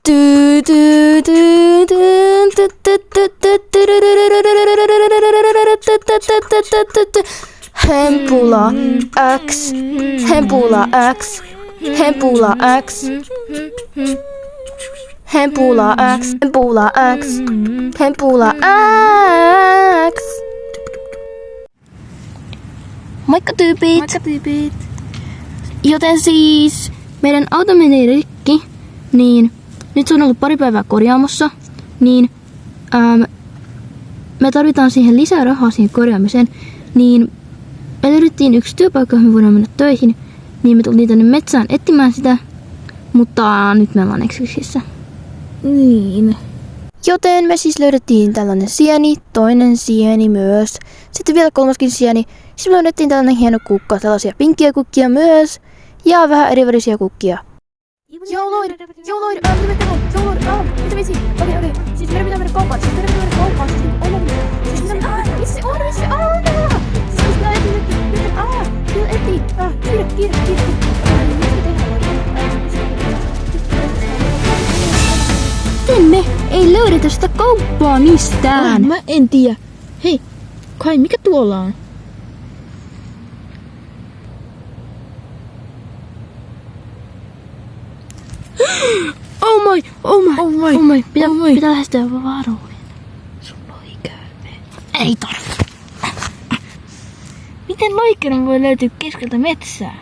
Hempula X, Hempula X, Hempula X, Hempula X, Hempula X, Hempula X. Moikka tyypit! Moikka tyypit! Joten siis meidän auto meni rikki, niin nyt se on ollut pari päivää korjaamossa, niin me tarvitaan siihen lisää rahaa siihen korjaamiseen, niin me löydettiin yksi työpaikka, johon me voidaan mennä töihin, niin me tultiin tänne metsään etsimään sitä, mutta nyt me ollaan eksyksissä. Niin. Joten me siis löydettiin tällainen sieni, toinen sieni myös, sitten vielä kolmaskin sieni, sitten me löydettiin tällainen hieno kukka, tällaisia pinkkiä kukkia myös, ja vähän erivärisiä kukkia. Jouloid, mitä me tehdään? Mitä vitsi? Okei. Siis meidän pitää mennä kauppaan, siis meidän pitää kiire. Miten me ei löydetä sitä kauppaa mistään? Mä en tiedä. Hei, Kai, mikä tuolla on? Oh my. Pitää lähestyä varoen. Sulla on ikävä. Ei tarvi. Miten loikkana voi löytyä keskeltä metsää?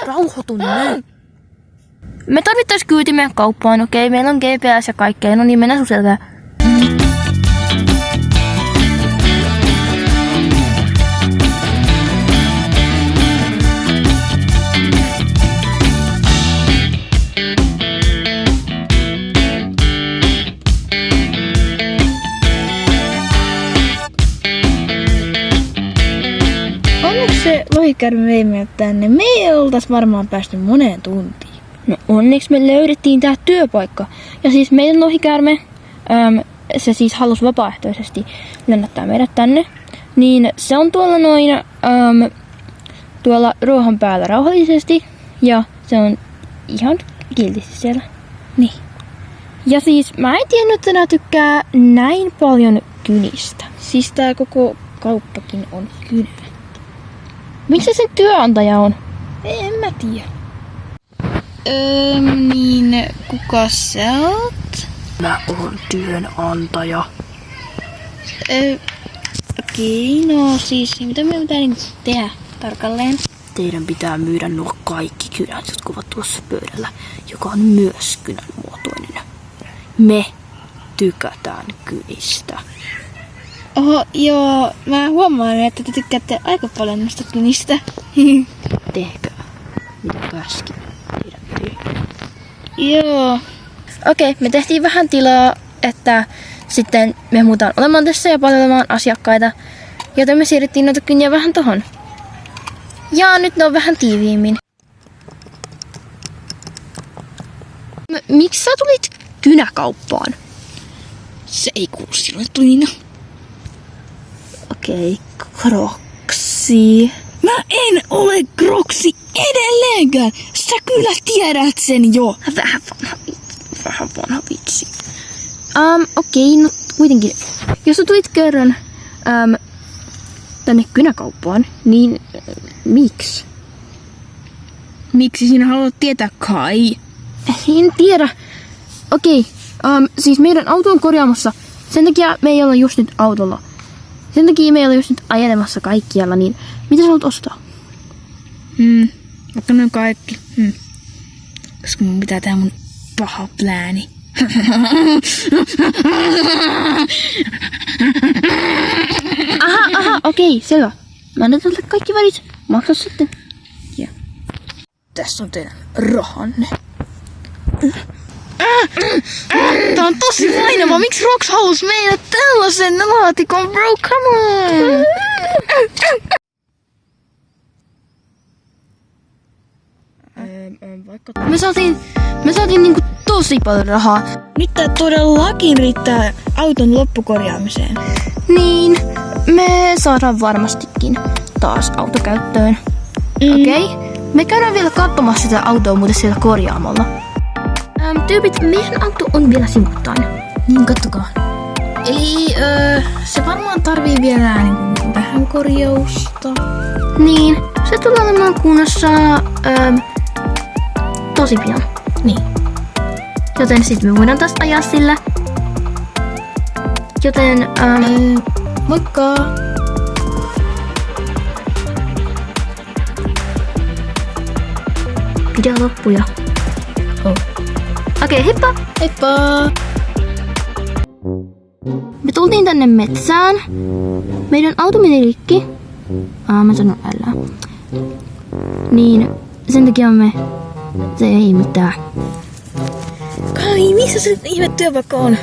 Rauhoitu nyt. Me tarvittais kyytimme kauppaan, okei? Meillä on GPS ja kaikkea, no niin mennään sun selkää. Onneksi se lohikärme vei meidät tänne. Me ei oltais varmaan päästy moneen tuntiin. No onneksi me löydettiin tää työpaikka. Ja siis meidän lohikäärme, se siis halusi vapaaehtoisesti lennättää meidät tänne. Niin se on tuolla noin, tuolla ruohon päällä rauhallisesti. Ja se on ihan kiltisti siellä. Niin. Ja siis mä en tiennyt, että nää tykkää näin paljon kynistä. Siis tää koko kauppakin on kynä. Miksi se sen työnantaja on? En mä tiedä. Niin kuka sä oot? Mä oon työnantaja. Okei, no siis mitä me pitää nyt tehdä tarkalleen? Teidän pitää myydä nuo kaikki kynät, jotka ovat tuossa pöydällä, joka on myös kynän muotoinen. Me tykätään kynistä. Oho, joo, mä huomaan, että te tykkäätte aika paljon noista kynistä. Tehkää, mitä käskin. Joo. Okei, me tehtiin vähän tilaa, että sitten me muutaan olemaan tässä ja palvelemaan asiakkaita, joten me siirrettiin noita kyniä vähän tohon. Ja nyt ne on vähän tiiviimmin. Miksi sä tulit kynäkauppaan? Se ei kuulu sinulle, Tuina. Okei, Kroksi. Mä en ole Kroksi edelleenkään. Sä kyllä tiedät sen jo. Vähän vanha vitsi. Okei, no kuitenkin. Jos sä tulit kerran tänne kynäkauppaan, niin miksi? Miksi sinä haluat tietää, Kai? En tiedä. Okei, siis meidän auto on korjaamassa. Sen takia me ei olla just nyt autolla. Sen takia me ei olla just nyt ajelemassa kaikkialla, niin mitä sä haluat ostaa? Vaikka ne kaikki. Koska mun pitää tehdä mun paha plääni. Aha, okei, selvä. Mä annan tältä kaikki värit. Maksa sitten. Ja. Tässä on teidän rahanne. Tää on tosi painava. Miksi Rox halusi meidät tällaisen laatikon, bro? Come on! Me saatiin niinku tosi paljon rahaa. Nyt tää todellakin riittää auton loppukorjaamiseen. Niin, me saadaan varmastikin taas autokäyttöön. Okei, Me käydään vielä katsomassa sitä autoa muuten siellä korjaamolla. Tyypit, meidän auto on vielä sivuttaen. Niin, kattokaa. Eli se varmaan tarvii vielä niin vähän korjausta. Niin, se tulee olemaan kunnossa tosi pian. Niin. Joten sitten me voidaan taas ajaa sillä. Joten Moikka! pidä loppuja. Oh. Okei, heippa! Heippa! Me tultiin tänne metsään. Meidän auto meni rikki. Mä sanon älä. Niin, sen takia se ei mitään. Kai, missä se ihme työpaikka on?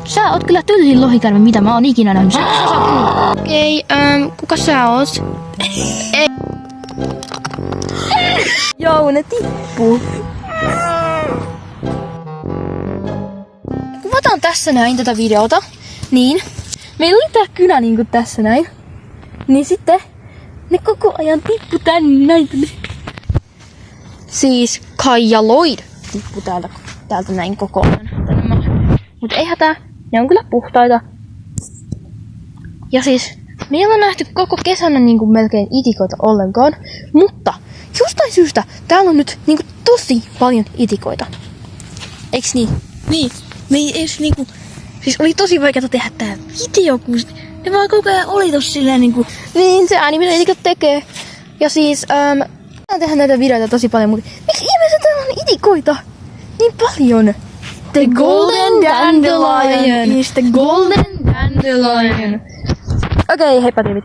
Sä oot kyllä tylsin lohikärme, mitä mä oon ikinä nähnyt. Okei, kuka sä oot? Joo, ne tippuu. Kuvataan tässä näin tätä videota. Niin. Meillä oli tää kynä niinku tässä näin. Niin sitten ne koko ajan tippu tänne näin. Siis Kaija Lloyd tippu täältä näin koko ajan. Mutta ei hätää, ne on kyllä puhtaita. Ja siis me ei ole nähty koko kesänä niinku melkein itikoita ollenkaan. Mutta jostain syystä täällä on nyt niinku tosi paljon itikoita. Eiks niin? Niin, me ei edes niinku... Siis oli tosi vaikeaa tehdä tää video, kun ne vaan koko ajan oli tossa silleen niinku... Niin, se ääni mitä itikot tekee. Ja siis, tehdä näitä videoita tosi paljon, mutta miksi ihmeessä täällä on itikoita niin paljon? The golden dandelion is the golden dandelion. Okei, heippa tyypit.